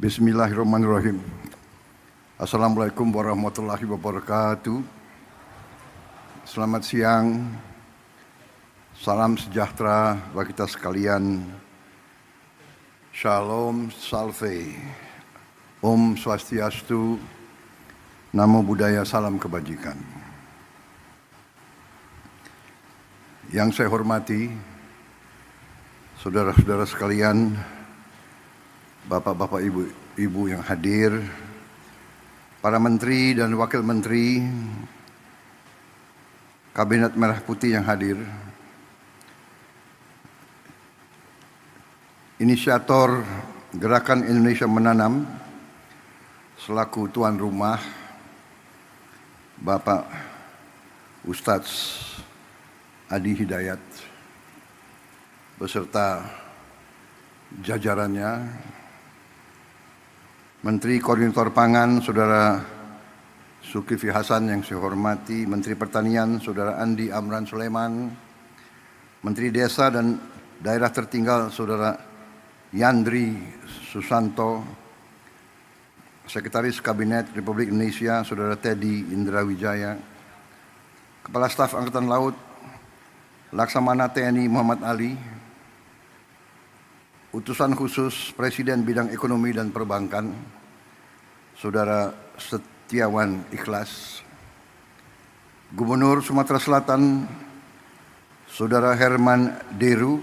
Bismillahirrahmanirrahim. Assalamualaikum warahmatullahi wabarakatuh. Selamat siang. Salam sejahtera bagi kita sekalian. Shalom Salve. Om Swastiastu. Namo Buddhaya, salam kebajikan. Yang saya hormati, saudara-saudara sekalian, bapak-bapak, ibu-ibu yang hadir, para menteri dan wakil menteri, Kabinet Merah Putih yang hadir, inisiator Gerakan Indonesia Menanam selaku tuan rumah, Bapak Ustadz Adi Hidayat beserta jajarannya, Menteri Koordinator Pangan, Saudara Zulkifli Hasan yang saya hormati, Menteri Pertanian, Saudara Andi Amran Sulaiman, Menteri Desa dan Daerah Tertinggal, Saudara Yandri Susanto, Sekretaris Kabinet Republik Indonesia, Saudara Teddy Indra Wijaya, Kepala Staf Angkatan Laut, Laksamana TNI Muhammad Ali, Utusan Khusus Presiden Bidang Ekonomi dan Perbankan, Saudara Setiawan Ikhlas, Gubernur Sumatera Selatan, Saudara Herman Deru,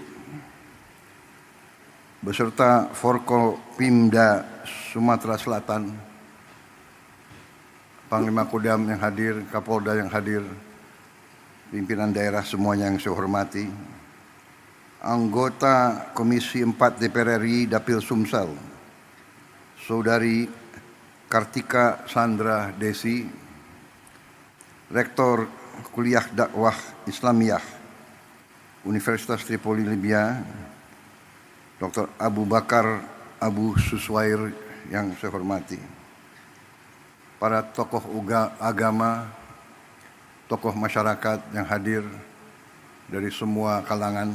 beserta Forkopimda Sumatera Selatan, Panglima Kodam yang hadir, Kapolda yang hadir, pimpinan daerah semuanya yang saya hormati, anggota Komisi 4 DPR RI Dapil Sumsel, Saudari Kartika Sandra Desi, Rektor Kuliah Dakwah Islamiyah Universitas Tripoli Libya, Dr. Abu Bakar Abu Suswair yang saya hormati, para tokoh agama, tokoh masyarakat yang hadir dari semua kalangan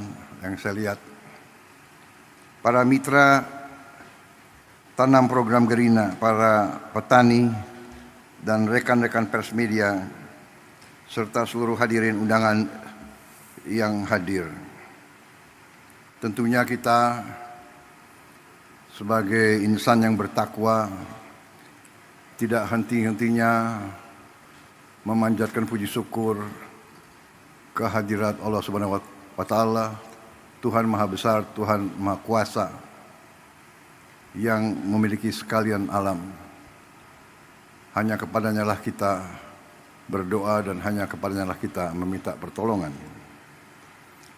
yang saya lihat, para mitra tanam program Gerina, para petani dan rekan-rekan pers media, serta seluruh hadirin undangan yang hadir. Tentunya kita sebagai insan yang bertakwa tidak henti-hentinya memanjatkan puji syukur kehadirat Allah Subhanahu wa Ta'ala, Tuhan Maha Besar, Tuhan Maha Kuasa yang memiliki sekalian alam. Hanya kepadanya lah kita berdoa dan hanya kepadanya lah kita meminta pertolongan.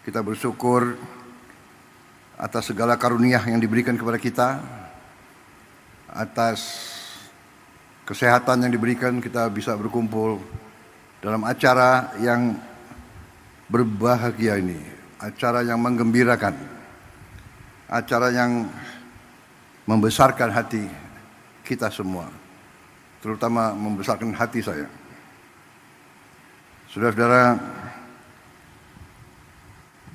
Kita bersyukur atas segala karunia yang diberikan kepada kita, atas kesehatan yang diberikan, kita bisa berkumpul dalam acara yang berbahagia ini, acara yang menggembirakan, acara yang membesarkan hati kita semua, terutama membesarkan hati saya. Saudara-saudara,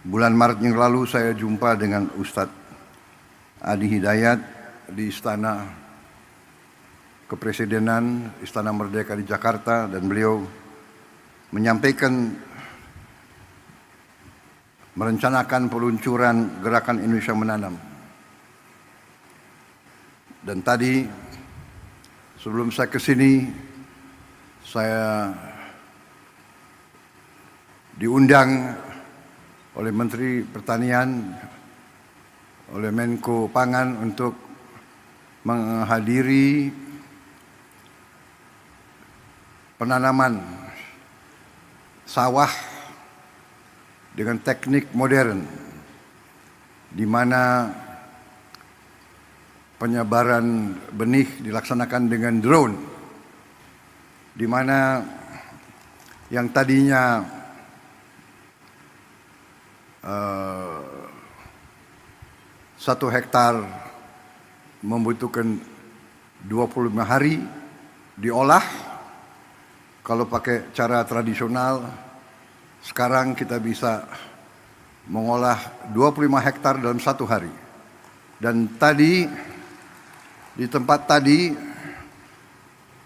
bulan Maret yang lalu saya jumpa dengan Ustadz Adi Hidayat di Istana Kepresidenan, Istana Merdeka di Jakarta, dan beliau menyampaikan merencanakan peluncuran Gerakan Indonesia Menanam. Dan tadi sebelum saya ke sini, saya diundang oleh Menteri Pertanian, oleh Menko Pangan untuk menghadiri penanaman sawah dengan teknik modern, di mana penyebaran benih dilaksanakan dengan drone, di mana yang tadinya 1 hektar membutuhkan 25 hari diolah. Kalau pakai cara tradisional, sekarang kita bisa mengolah 25 hektar dalam 1 hari. Dan tadi Di tempat tadi,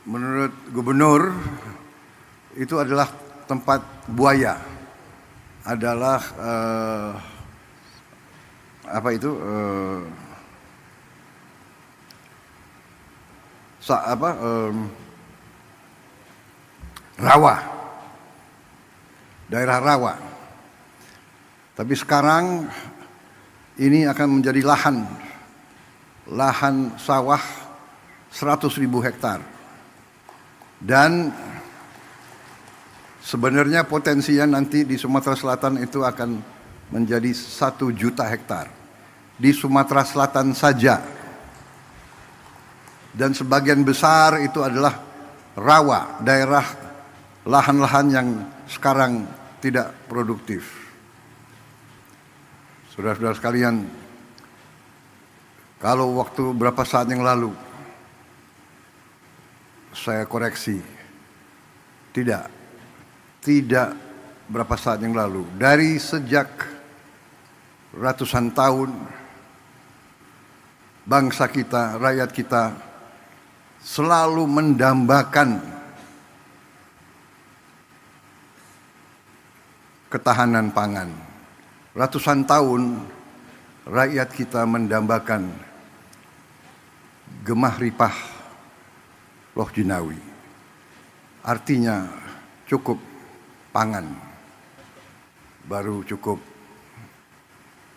menurut gubernur, itu adalah tempat buaya, adalah rawa, daerah rawa. Tapi sekarang ini akan menjadi lahan sawah 100.000 hektar. Dan sebenarnya potensinya nanti di Sumatera Selatan itu akan menjadi 1 juta hektar. Di Sumatera Selatan saja. Dan sebagian besar itu adalah rawa, daerah lahan-lahan yang sekarang tidak produktif. Saudara-saudara sekalian, kalau waktu berapa saat yang lalu saya koreksi, tidak berapa saat yang lalu, dari sejak ratusan tahun bangsa kita, rakyat kita selalu mendambakan ketahanan pangan. Ratusan tahun rakyat kita mendambakan gemah ripah loh jinawi. Artinya cukup pangan, baru cukup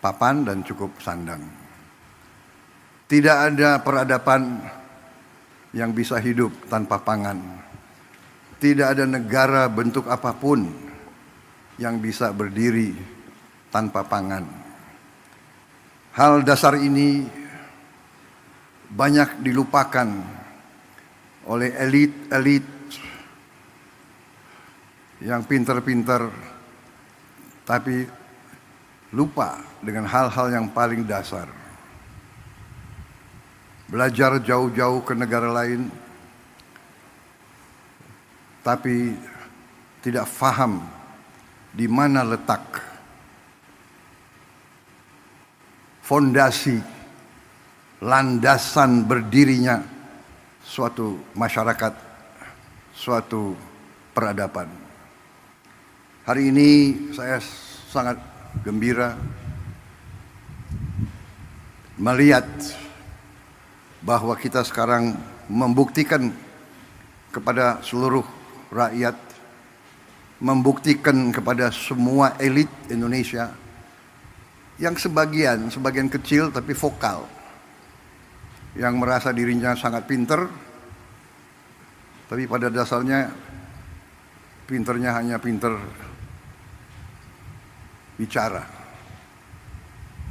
papan dan cukup sandang. Tidak ada peradaban yang bisa hidup tanpa pangan. Tidak ada negara bentuk apapun yang bisa berdiri tanpa pangan. Hal dasar ini banyak dilupakan oleh elit-elit yang pintar-pintar, tapi lupa dengan hal-hal yang paling dasar. Belajar jauh-jauh ke negara lain, tapi tidak faham di mana letak fondasi, landasan berdirinya suatu masyarakat, suatu peradaban. Hari ini saya sangat gembira melihat bahwa kita sekarang membuktikan kepada seluruh rakyat, membuktikan kepada semua elit Indonesia yang sebagian kecil tapi vokal, yang merasa dirinya sangat pinter, tapi pada dasarnya pinternya hanya pinter bicara,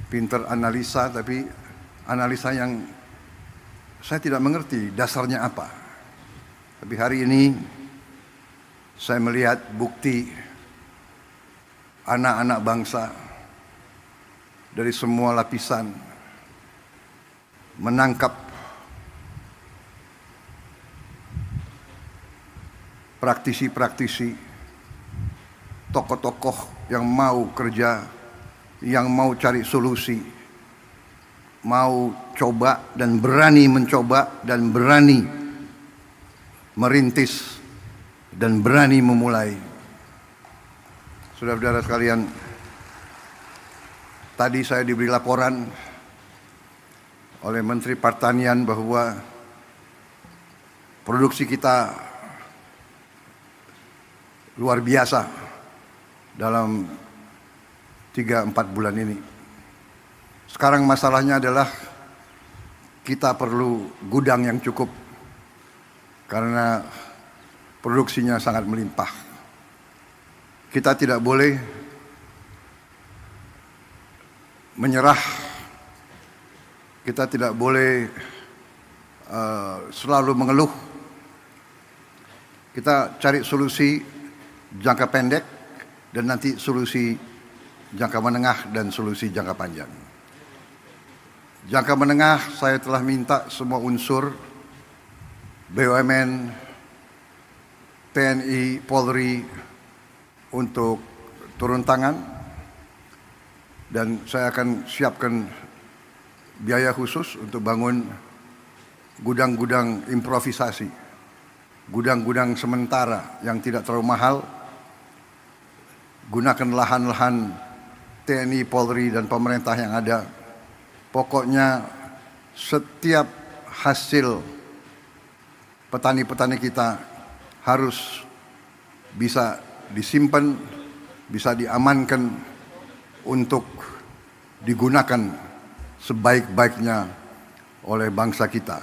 pinter analisa, tapi analisa yang saya tidak mengerti dasarnya apa. Tapi hari ini saya melihat bukti anak-anak bangsa dari semua lapisan menangkap praktisi-praktisi, tokoh-tokoh yang mau kerja, yang mau cari solusi, mau coba dan berani mencoba dan berani merintis dan berani memulai. Saudara-saudara sekalian, tadi saya diberi laporan oleh Menteri Pertanian bahwa produksi kita luar biasa dalam 3-4 bulan ini. Sekarang masalahnya adalah kita perlu gudang yang cukup karena produksinya sangat melimpah. Kita tidak boleh menyerah. Kita tidak boleh selalu mengeluh. Kita cari solusi jangka pendek dan nanti solusi jangka menengah dan solusi jangka panjang. Jangka menengah saya telah minta semua unsur BUMN, TNI, Polri untuk turun tangan, dan saya akan siapkan biaya khusus untuk bangun gudang-gudang improvisasi, gudang-gudang sementara yang tidak terlalu mahal. Gunakan lahan-lahan TNI, Polri, dan pemerintah yang ada. Pokoknya setiap hasil petani-petani kita harus bisa disimpan, bisa diamankan untuk digunakan sebaik-baiknya oleh bangsa kita.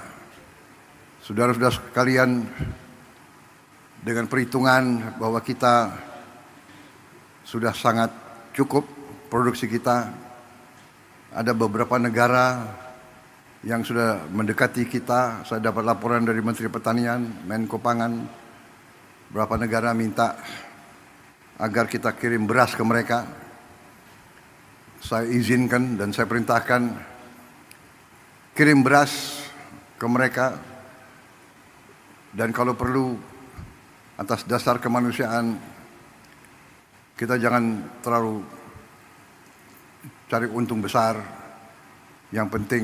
Saudara-saudara sekalian, dengan perhitungan bahwa kita sudah sangat cukup produksi kita, ada beberapa negara yang sudah mendekati kita. Saya dapat laporan dari Menteri Pertanian, Menko Pangan, beberapa negara minta agar kita kirim beras ke mereka. Saya izinkan dan saya perintahkan kirim beras ke mereka, dan kalau perlu atas dasar kemanusiaan kita jangan terlalu cari untung besar. Yang penting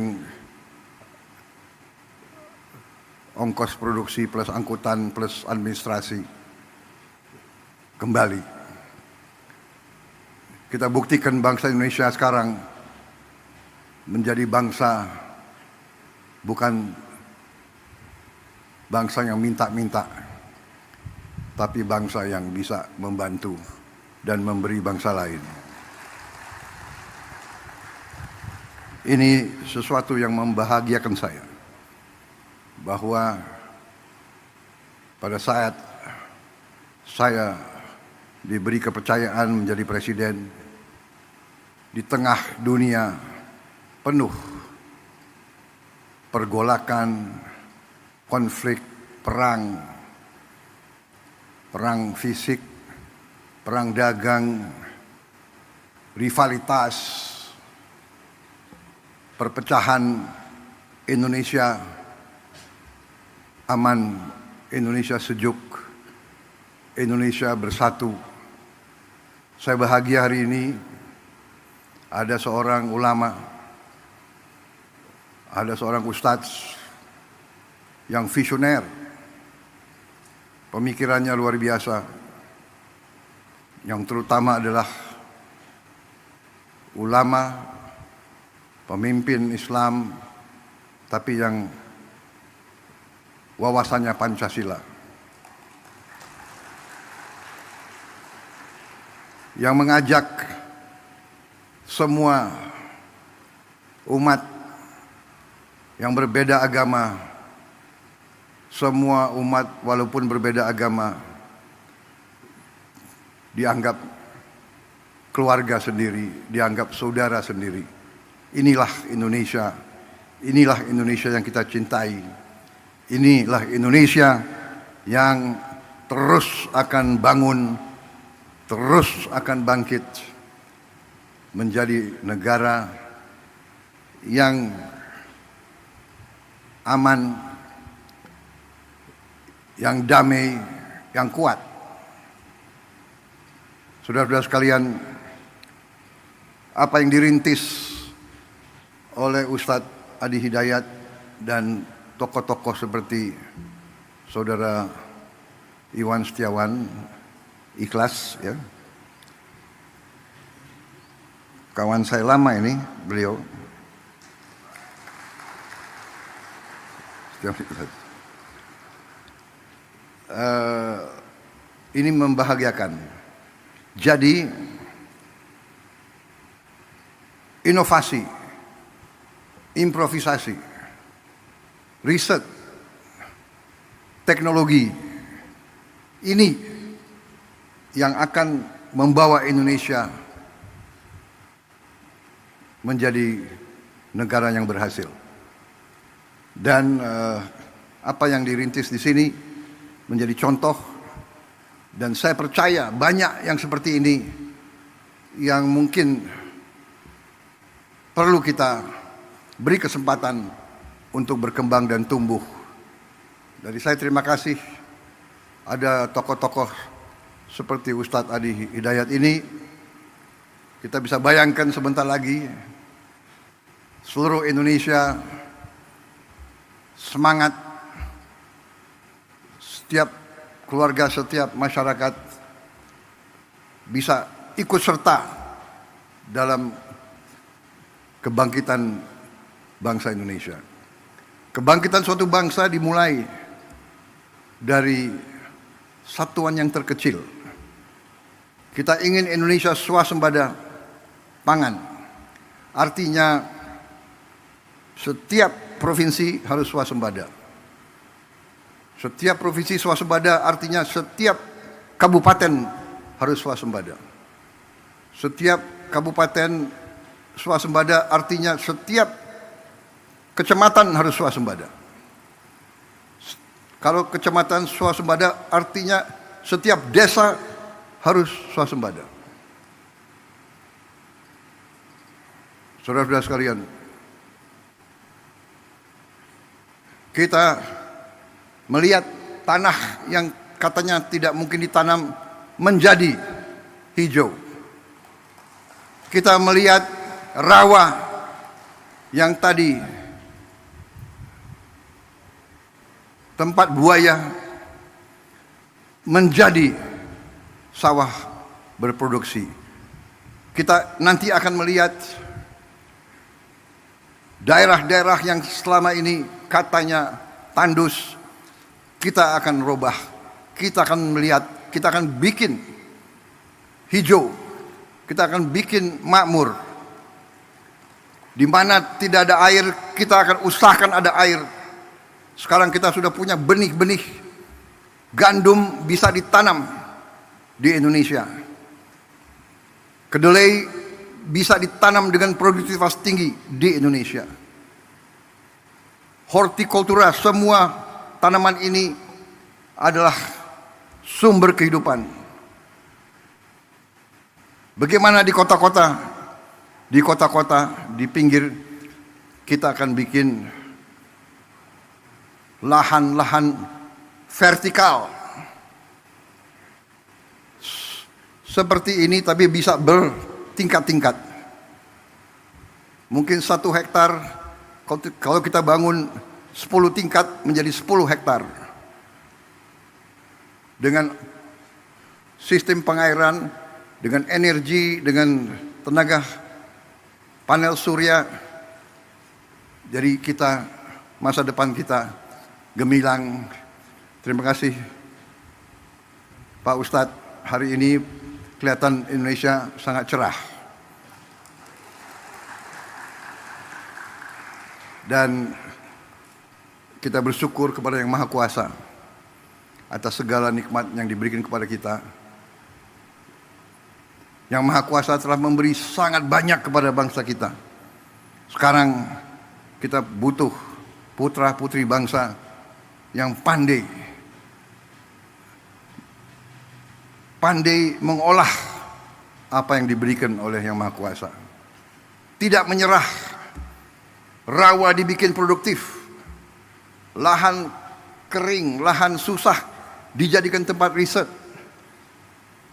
ongkos produksi plus angkutan plus administrasi kembali. Kita buktikan bangsa Indonesia sekarang menjadi bangsa bukan bangsa yang minta-minta, tapi bangsa yang bisa membantu dan memberi bangsa lain. Ini sesuatu yang membahagiakan saya, bahwa pada saat saya diberi kepercayaan menjadi presiden di tengah dunia penuh pergolakan, konflik, perang fisik, perang dagang, rivalitas, perpecahan, Indonesia aman, Indonesia sejuk, Indonesia bersatu. Saya bahagia hari ini ada seorang ulama, ada seorang ustadz yang visioner, pemikirannya luar biasa, yang terutama adalah ulama, pemimpin Islam, tapi yang wawasannya Pancasila, yang mengajak semua umat yang berbeda agama, semua umat walaupun berbeda agama dianggap keluarga sendiri, dianggap saudara sendiri. Inilah Indonesia, inilah Indonesia yang kita cintai. Inilah Indonesia yang terus akan bangun, terus akan bangkit menjadi negara yang aman, yang damai, yang kuat. Saudara-saudara sekalian, apa yang dirintis oleh Ustadz Adi Hidayat dan tokoh-tokoh seperti Saudara Iwan Setiawan, ikhlas ya. Kawan saya lama ini, beliau. Ini membahagiakan. Jadi inovasi, improvisasi, riset, teknologi, ini yang akan membawa Indonesia menjadi negara yang berhasil. Dan apa yang dirintis di sini menjadi contoh. Dan saya percaya banyak yang seperti ini yang mungkin perlu kita beri kesempatan untuk berkembang dan tumbuh. Jadi saya terima kasih ada tokoh-tokoh seperti Ustadz Adi Hidayat ini. Kita bisa bayangkan sebentar lagi seluruh Indonesia semangat setiap keluarga, setiap masyarakat bisa ikut serta dalam kebangkitan bangsa Indonesia. Kebangkitan suatu bangsa dimulai dari satuan yang terkecil. Kita ingin Indonesia swasembada pangan. Artinya setiap provinsi harus swasembada. Setiap provinsi swasembada artinya setiap kabupaten harus swasembada. Setiap kabupaten swasembada artinya setiap kecamatan harus swasembada. Kalau kecamatan swasembada artinya setiap desa harus swasembada. Saudara-saudara sekalian, kita melihat tanah yang katanya tidak mungkin ditanam menjadi hijau. Kita melihat rawa yang tadi tempat buaya menjadi sawah berproduksi. Kita nanti akan melihat daerah-daerah yang selama ini katanya tandus, kita akan rubah, kita akan melihat, kita akan bikin hijau, kita akan bikin makmur. Di mana tidak ada air, kita akan usahakan ada air. Sekarang kita sudah punya benih-benih gandum bisa ditanam di Indonesia. Kedelai bisa ditanam dengan produktivitas tinggi di Indonesia. Hortikultura, semua tanaman ini adalah sumber kehidupan. Bagaimana di kota-kota? Di kota-kota, di pinggir, kita akan bikin lahan-lahan vertikal seperti ini, tapi bisa bertingkat-tingkat. Mungkin 1 hektar, kalau kita bangun 10 tingkat menjadi 10 hektar. Dengan sistem pengairan, dengan energi, dengan tenaga panel surya. Jadi kita, masa depan kita gemilang. Terima kasih Pak Ustadz, hari ini kelihatan Indonesia sangat cerah. Dan kita bersyukur kepada Yang Maha Kuasa atas segala nikmat yang diberikan kepada kita. Yang Maha Kuasa telah memberi sangat banyak kepada bangsa kita. Sekarang kita butuh putra-putri bangsa yang pandai mengolah apa yang diberikan oleh Yang Maha Kuasa. Tidak menyerah, rawa dibikin produktif, lahan kering, lahan susah dijadikan tempat riset.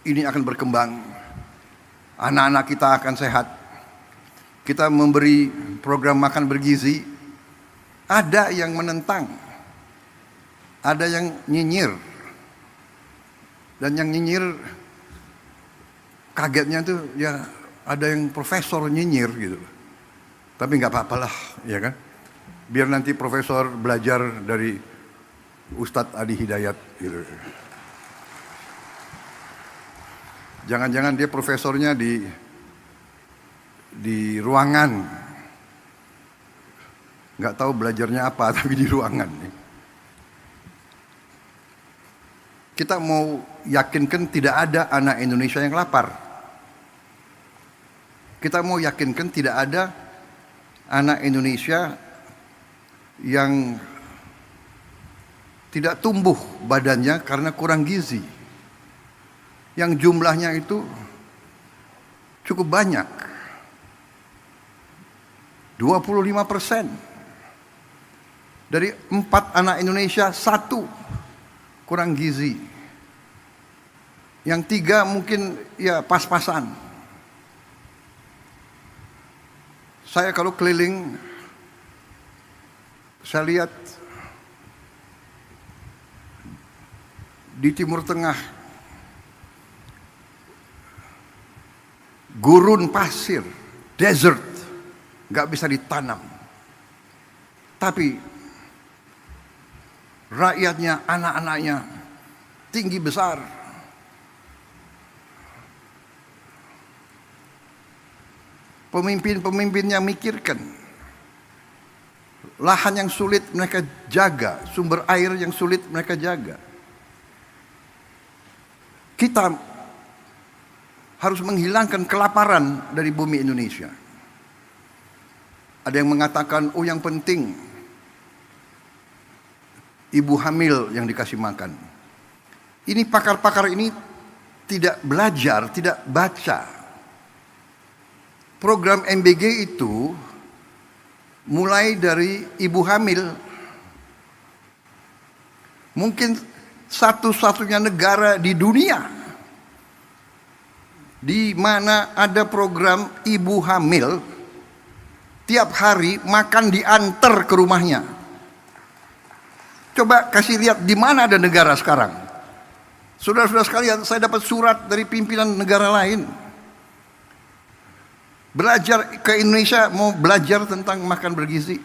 Ini akan berkembang. Anak-anak kita akan sehat. Kita memberi program makan bergizi. Ada yang menentang, ada yang nyinyir. Dan yang nyinyir, kagetnya tuh ya ada yang profesor nyinyir gitu. Tapi nggak apa-apalah, ya kan? Biar nanti profesor belajar dari Ustadz Adi Hidayat gitu. Jangan-jangan dia profesornya di ruangan, nggak tahu belajarnya apa, tapi di ruangan. Kita mau yakinkan tidak ada anak Indonesia yang lapar. Kita mau yakinkan tidak ada anak Indonesia yang tidak tumbuh badannya karena kurang gizi. Yang jumlahnya itu cukup banyak. 25%. Dari 4 anak Indonesia, 1 kurang gizi. Yang 3 mungkin ya pas-pasan. Saya kalau keliling, saya lihat di Timur Tengah, gurun pasir, desert, nggak bisa ditanam. Tapi rakyatnya, anak-anaknya tinggi besar. Pemimpin-pemimpinnya mikirkan lahan yang sulit mereka jaga, sumber air yang sulit mereka jaga. Kita harus menghilangkan kelaparan dari bumi Indonesia. Ada yang mengatakan, oh yang penting ibu hamil yang dikasih makan. Ini pakar-pakar ini tidak belajar, tidak baca. Program MBG itu mulai dari ibu hamil. Mungkin satu-satunya negara di dunia di mana ada program ibu hamil tiap hari makan diantar ke rumahnya. Coba kasih lihat di mana ada negara sekarang. Saudara-saudara sekalian, saya dapat surat dari pimpinan negara lain. Belajar ke Indonesia, mau belajar tentang makan bergizi.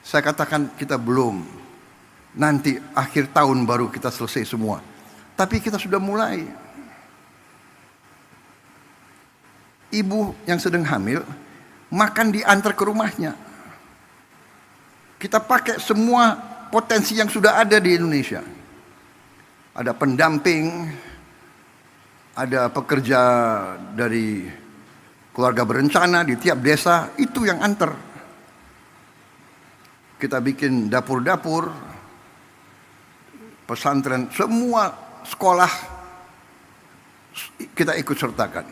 Saya katakan kita belum. Nanti akhir tahun baru kita selesai semua. Tapi kita sudah mulai. Ibu yang sedang hamil makan diantar ke rumahnya. Kita pakai semua potensi yang sudah ada di Indonesia. Ada pendamping, ada pekerja dari keluarga berencana di tiap desa, itu yang antar. Kita bikin dapur-dapur, pesantren, semua sekolah kita ikut sertakan.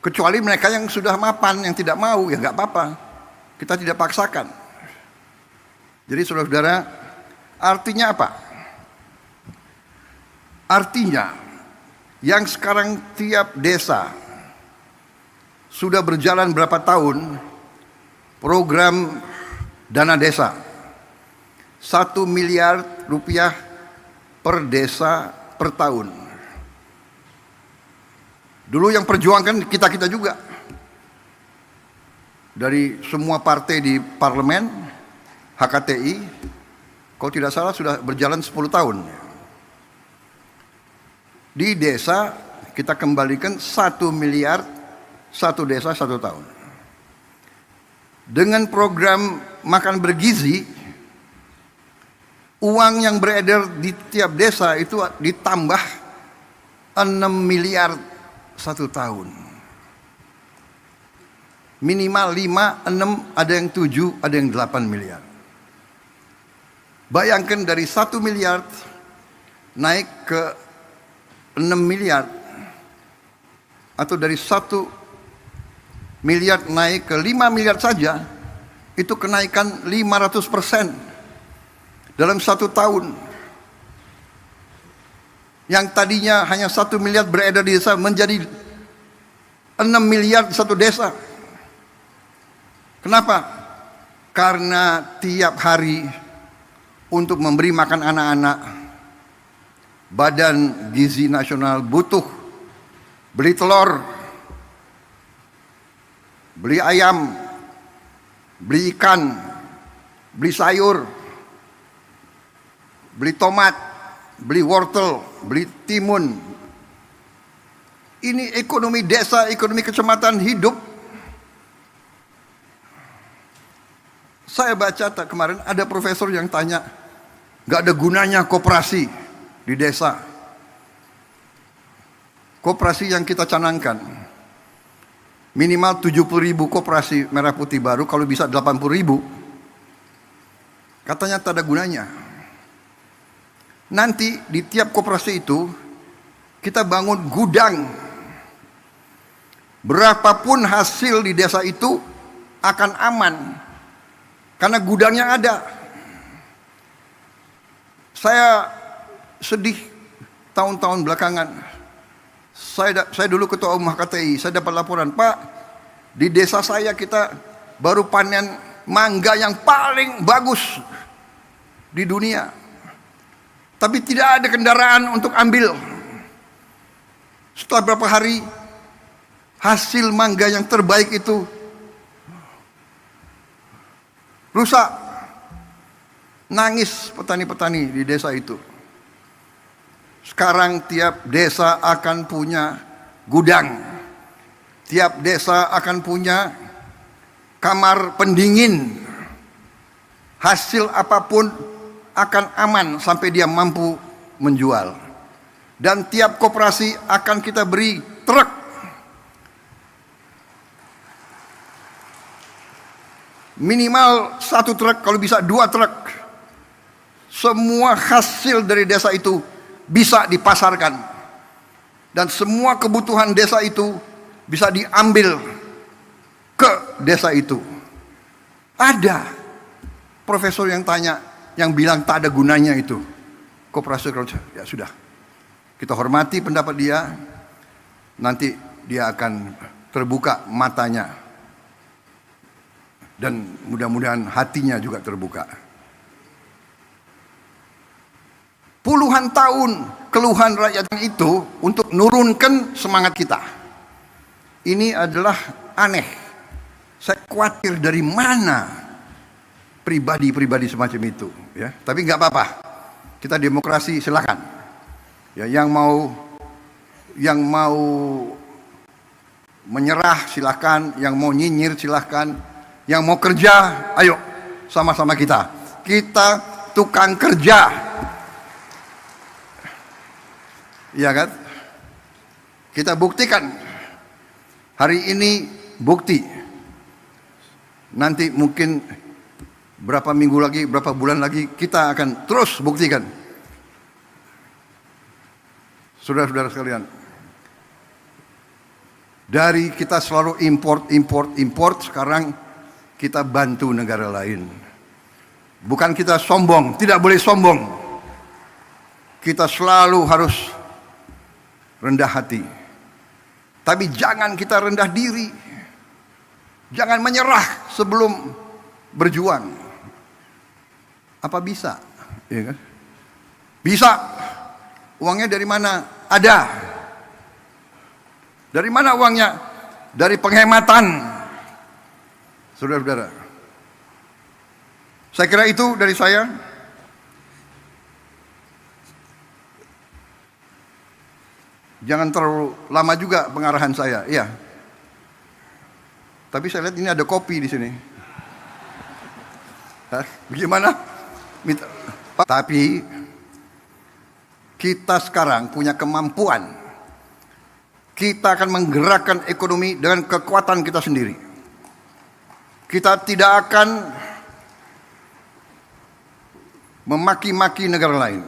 Kecuali mereka yang sudah mapan, yang tidak mau, ya nggak apa-apa. Kita tidak paksakan. Jadi saudara-saudara, artinya apa? Artinya, yang sekarang tiap desa sudah berjalan berapa tahun program dana desa 1 miliar rupiah per desa per tahun. Dulu yang perjuangkan kita-kita juga dari semua partai di parlemen, HKTI, kalau tidak salah sudah berjalan 10 tahun. Di desa kita kembalikan 1 miliar satu desa 1 tahun. Dengan program makan bergizi, uang yang beredar di tiap desa itu ditambah 6 miliar 1 tahun. Minimal 5, 6, ada yang 7, ada yang 8 miliar. Bayangkan dari 1 miliar naik ke 6 miliar, atau dari 1 miliar naik ke 5 miliar saja, itu kenaikan 500% dalam 1 tahun. Yang tadinya hanya 1 miliar beredar di desa menjadi 6 miliar di 1 desa. Kenapa? Karena tiap hari untuk memberi makan anak-anak, Badan Gizi Nasional butuh beli telur, beli ayam, beli ikan, beli sayur, beli tomat, beli wortel, beli timun. Ini ekonomi desa, ekonomi kecamatan hidup. Saya baca kemarin ada profesor yang tanya, gak ada gunanya koperasi di desa. Koperasi yang kita canangkan minimal 70.000 koperasi merah putih baru, kalau bisa 80.000. Katanya tak ada gunanya. Nanti di tiap koperasi itu kita bangun gudang. Berapapun hasil di desa itu akan aman karena gudangnya ada. Saya sedih tahun-tahun belakangan. Saya dulu ketua umum HKTI, saya dapat laporan, Pak, di desa saya kita baru panen mangga yang paling bagus di dunia. Tapi tidak ada kendaraan untuk ambil. Setelah berapa hari, hasil mangga yang terbaik itu rusak. Nangis petani-petani di desa itu. Sekarang tiap desa akan punya gudang. Tiap desa akan punya kamar pendingin. Hasil apapun akan aman sampai dia mampu menjual. Dan tiap koperasi akan kita beri truk. Minimal 1 truk, kalau bisa 2 truk. Semua hasil dari desa itu bisa dipasarkan. Dan semua kebutuhan desa itu bisa diambil ke desa itu. Ada profesor yang tanya, yang bilang tak ada gunanya itu koperasi agrikultur. Ya sudah, kita hormati pendapat dia. Nanti dia akan terbuka matanya dan mudah-mudahan hatinya juga terbuka. Puluhan tahun keluhan rakyat itu untuk nurunkan semangat kita. Ini adalah aneh. Saya khawatir dari mana pribadi-pribadi semacam itu, ya. Tapi nggak apa-apa. Kita demokrasi, silakan. Ya, yang mau menyerah silakan, yang mau nyinyir silakan, yang mau kerja, ayo sama-sama kita. Kita tukang kerja. Iya kan? Kita buktikan. Hari ini bukti. Nanti mungkin berapa minggu lagi, berapa bulan lagi kita akan terus buktikan. Saudara-saudara sekalian, dari kita selalu import, sekarang kita bantu negara lain. Bukan kita sombong, tidak boleh sombong. Kita selalu harus rendah hati. Tapi jangan kita rendah diri. Jangan menyerah sebelum berjuang. Apa bisa? Ya kan? Bisa. Uangnya dari mana? Ada. Dari mana uangnya? Dari penghematan. Saudara-saudara. Saya kira itu dari saya. Jangan terlalu lama juga pengarahan saya, iya. Tapi saya lihat ini ada kopi di sini. Hah? Bagaimana? Tapi kita sekarang punya kemampuan. Kita akan menggerakkan ekonomi dengan kekuatan kita sendiri. Kita tidak akan memaki-maki negara lain.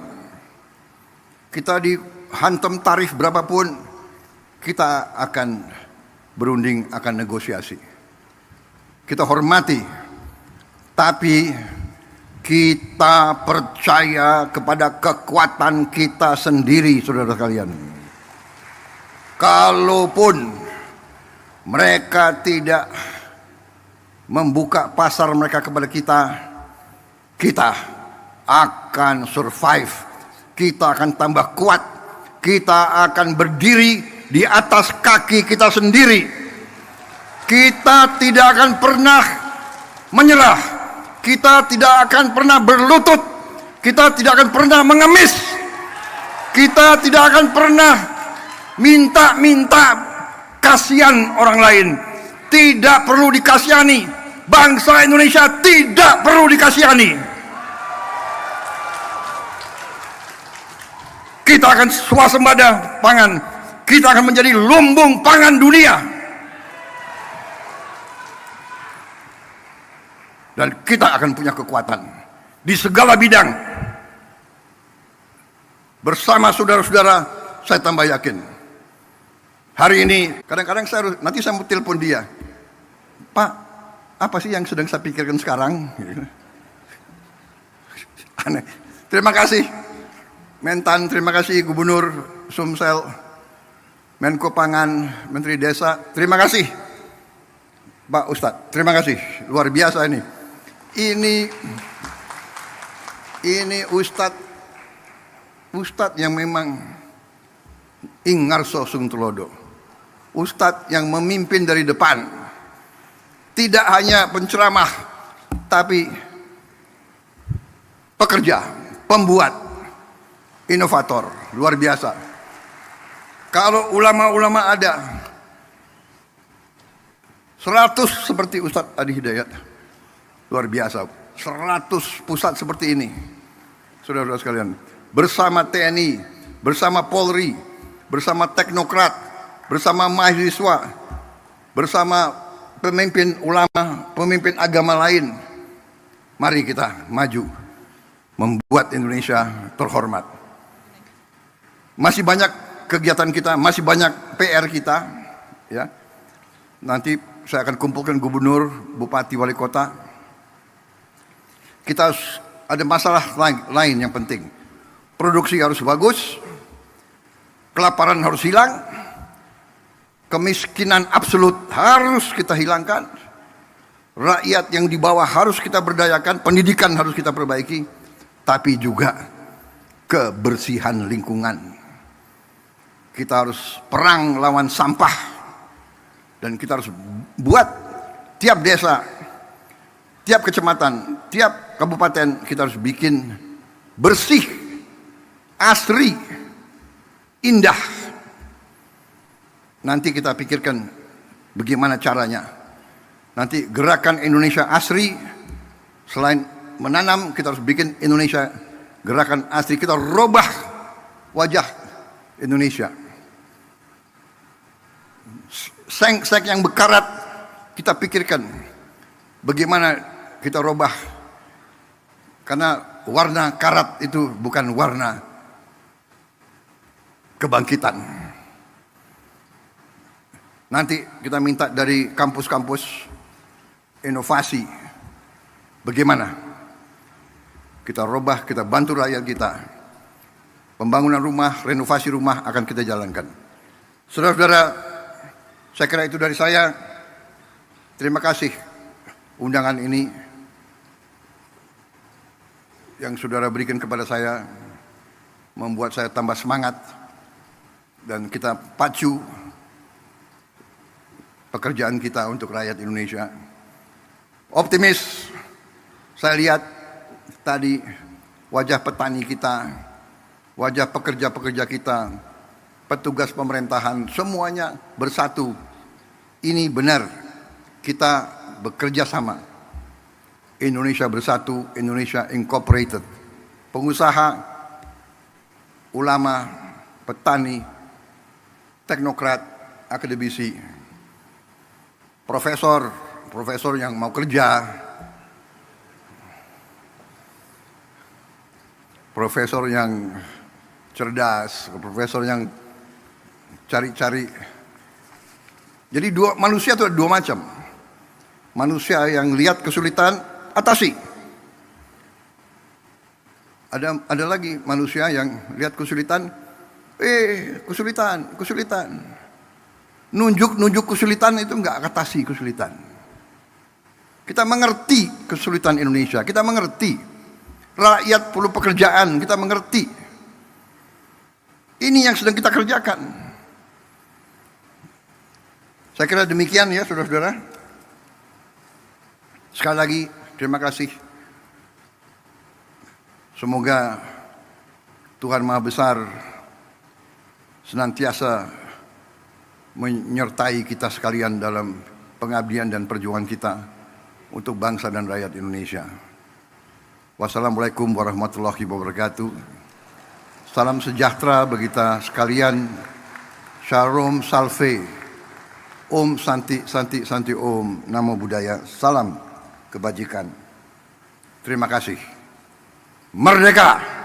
Kita dihantam tarif berapapun, kita akan berunding, akan negosiasi. Kita hormati, tapi kita percaya kepada kekuatan kita sendiri, saudara sekalian. Kalaupun mereka tidak membuka pasar mereka kepada kita, kita akan survive. Kita akan tambah kuat. Kita akan berdiri di atas kaki kita sendiri. Kita tidak akan pernah menyerah. Kita tidak akan pernah berlutut. Kita tidak akan pernah mengemis. Kita tidak akan pernah minta-minta kasihan orang lain. Tidak perlu dikasihani. Bangsa Indonesia tidak perlu dikasihani. Kita akan swasembada pangan. Kita akan menjadi lumbung pangan dunia. Dan kita akan punya kekuatan di segala bidang. Bersama saudara-saudara, saya tambah yakin. Hari ini, kadang-kadang nanti saya mau telepon dia. Pak, apa sih yang sedang saya pikirkan sekarang? Aneh. Terima kasih. Mentan, terima kasih Gubernur Sumsel, Menko Pangan, Menteri Desa, terima kasih Pak Ustadz, terima kasih, luar biasa ini Ustadz Ustadz yang memang ingarso sung tulodo, ustadz yang memimpin dari depan, tidak hanya penceramah tapi pekerja, pembuat, inovator, luar biasa. Kalau ulama-ulama ada 100 seperti Ustadz Adi Hidayat, luar biasa. 100 pusat seperti ini, saudara-saudara sekalian, bersama TNI, bersama Polri, bersama teknokrat, bersama mahasiswa, bersama pemimpin ulama, pemimpin agama lain. Mari kita maju, membuat Indonesia terhormat. Masih banyak kegiatan kita, masih banyak PR kita, ya. Nanti saya akan kumpulkan gubernur, bupati, wali kota. Kita harus ada masalah lain yang penting. Produksi harus bagus, kelaparan harus hilang, kemiskinan absolut harus kita hilangkan, rakyat yang di bawah harus kita berdayakan, pendidikan harus kita perbaiki, tapi juga kebersihan lingkungan. Kita harus perang lawan sampah, dan kita harus buat tiap desa, tiap kecamatan, tiap kabupaten kita harus bikin bersih, asri, indah. Nanti kita pikirkan bagaimana caranya. Nanti gerakan Indonesia Asri, selain menanam, kita harus bikin Indonesia gerakan asri. Kita robah wajah Indonesia. Seng-seng yang bekarat, kita pikirkan bagaimana kita robah. Karena warna karat itu bukan warna kebangkitan. Nanti kita minta dari kampus-kampus inovasi. Bagaimana kita robah, kita bantu rakyat kita. Pembangunan rumah, renovasi rumah akan kita jalankan. Saudara-saudara, saya kira itu dari saya. Terima kasih undangan ini yang saudara berikan kepada saya, membuat saya tambah semangat, dan kita pacu pekerjaan kita untuk rakyat Indonesia. Optimis, saya lihat tadi wajah petani kita, wajah pekerja-pekerja kita, petugas pemerintahan, semuanya bersatu. Ini benar, kita bekerja sama. Indonesia bersatu, Indonesia Incorporated. Pengusaha, ulama, petani, teknokrat, akademisi, profesor yang mau kerja, profesor yang cerdas, profesor yang cari-cari. Jadi manusia itu ada dua macam. Manusia yang lihat kesulitan, atasi. Ada lagi manusia yang lihat kesulitan, kesulitan. Nunjuk kesulitan itu enggak atasi kesulitan. Kita mengerti kesulitan Indonesia, kita mengerti rakyat perlu pekerjaan, kita mengerti. Ini yang sedang kita kerjakan. Saya kira demikian ya saudara-saudara. Sekali lagi terima kasih. Semoga Tuhan Maha Besar senantiasa menyertai kita sekalian dalam pengabdian dan perjuangan kita untuk bangsa dan rakyat Indonesia. Wassalamualaikum warahmatullahi wabarakatuh. Salam sejahtera bagi kita sekalian. Shalom salve. Om Santi Santi Santi Om. Namo Buddhaya. Salam kebajikan. Terima kasih. Merdeka!